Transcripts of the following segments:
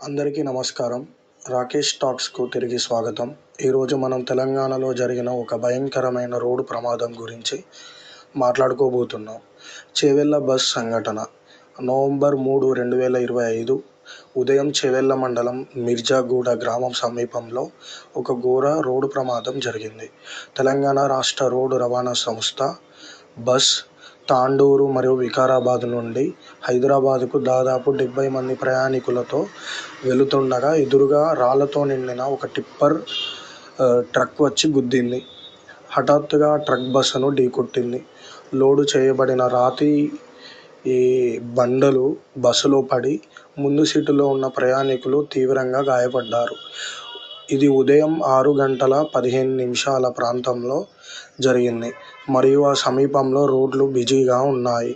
అందరికీ నమస్కారం. రాకేష్ టాక్స్‌కు తిరిగి స్వాగతం. ఈరోజు మనం తెలంగాణలో జరిగిన ఒక భయంకరమైన రోడ్డు ప్రమాదం గురించి మాట్లాడుకోబోతున్నాం. చేవెళ్ల బస్ సంఘటన. నవంబర్ 3, 2025 ఉదయం చేవెళ్ల మండలం మిర్జాగూడ గ్రామం సమీపంలో ఒక ఘోర రోడ్డు ప్రమాదం జరిగింది. తెలంగాణ రాష్ట్ర రోడ్డు రవాణా సంస్థ బస్ తాండూరు మరియు వికారాబాద్ నుండి హైదరాబాద్కు దాదాపు 70 మంది ప్రయాణికులతో వెళుతుండగా ఎదురుగా రాళ్లతో నిండిన ఒక టిప్పర్ ట్రక్ వచ్చి గుద్దింది. హఠాత్తుగా ట్రక్ బస్సును ఢీకొట్టింది. లోడు చేయబడిన రాతి బండలు బస్సులో పడి ముందు సీటులో ఉన్న ప్రయాణికులు తీవ్రంగా గాయపడ్డారు. ఇది ఉదయం 6:15 ప్రాంతంలో జరిగింది మరియు ఆ సమీపంలో రోడ్లు బిజీగా ఉన్నాయి.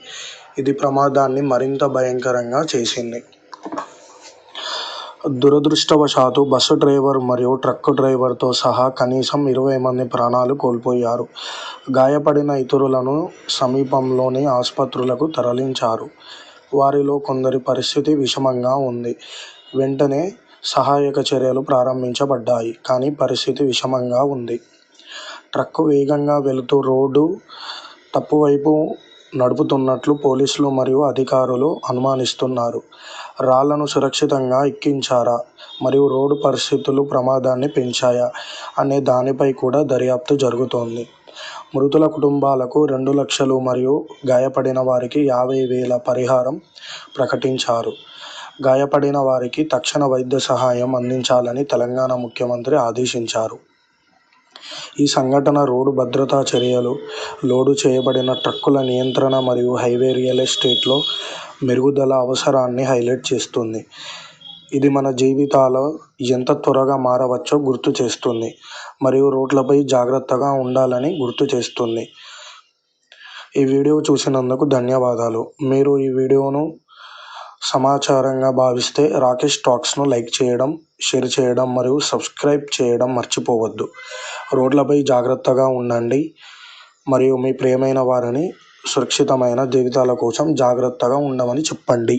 ఇది ప్రమాదాన్ని మరింత భయంకరంగా చేసింది. దురదృష్టవశాత్తు బస్సు డ్రైవర్ మరియు ట్రక్ డ్రైవర్తో సహా కనీసం 20 మంది ప్రాణాలు కోల్పోయారు. గాయపడిన ఇతరులను సమీపంలోని ఆసుపత్రులకు తరలించారు. వారిలో కొందరి పరిస్థితి విషమంగా ఉంది. వెంటనే సహాయక చర్యలు ప్రారంభించబడ్డాయి. కానీ పరిస్థితి విషమంగా ఉంది. ట్రక్ వేగంగా వెళుతూ రోడ్డు తప్పువైపు నడుపుతున్నట్లు పోలీసులు మరియు అధికారులు అనుమానిస్తున్నారు. రాళ్లను సురక్షితంగా ఎక్కించారా మరియు రోడ్డు పరిస్థితులు ప్రమాదాన్ని పెంచాయా అనే దానిపై కూడా దర్యాప్తు జరుగుతోంది. మృతుల కుటుంబాలకు 2 లక్షలు మరియు గాయపడిన వారికి 50,000 పరిహారం ప్రకటించారు. గాయపడిన వారికి తక్షణ వైద్య సహాయం అందించాలని తెలంగాణ ముఖ్యమంత్రి ఆదేశించారు. ఈ సంఘటన రోడ్డు భద్రతా చర్యలు, లోడు చేయబడిన ట్రక్కుల నియంత్రణ మరియు హైవే రియల్ ఎస్టేట్లో మెరుగుదల అవసరాన్ని హైలైట్ చేస్తుంది. ఇది మన జీవితాలు ఎంత త్వరగా మారవచ్చో గుర్తు చేస్తుంది మరియు రోడ్లపై జాగ్రత్తగా ఉండాలని గుర్తు చేస్తుంది. ఈ వీడియో చూసినందుకు ధన్యవాదాలు. మీరు ఈ వీడియోను సమాచారంగా భావిస్తే రాకేష్ టాక్స్ను లైక్ చేయడం, షేర్ చేయడం మరియు సబ్స్క్రైబ్ చేయడం మర్చిపోవద్దు. రోడ్లపై జాగ్రత్తగా ఉండండి మరియు మీ ప్రియమైన వారిని సురక్షితమైన జీవితాల కోసం జాగ్రత్తగా ఉండమని చెప్పండి.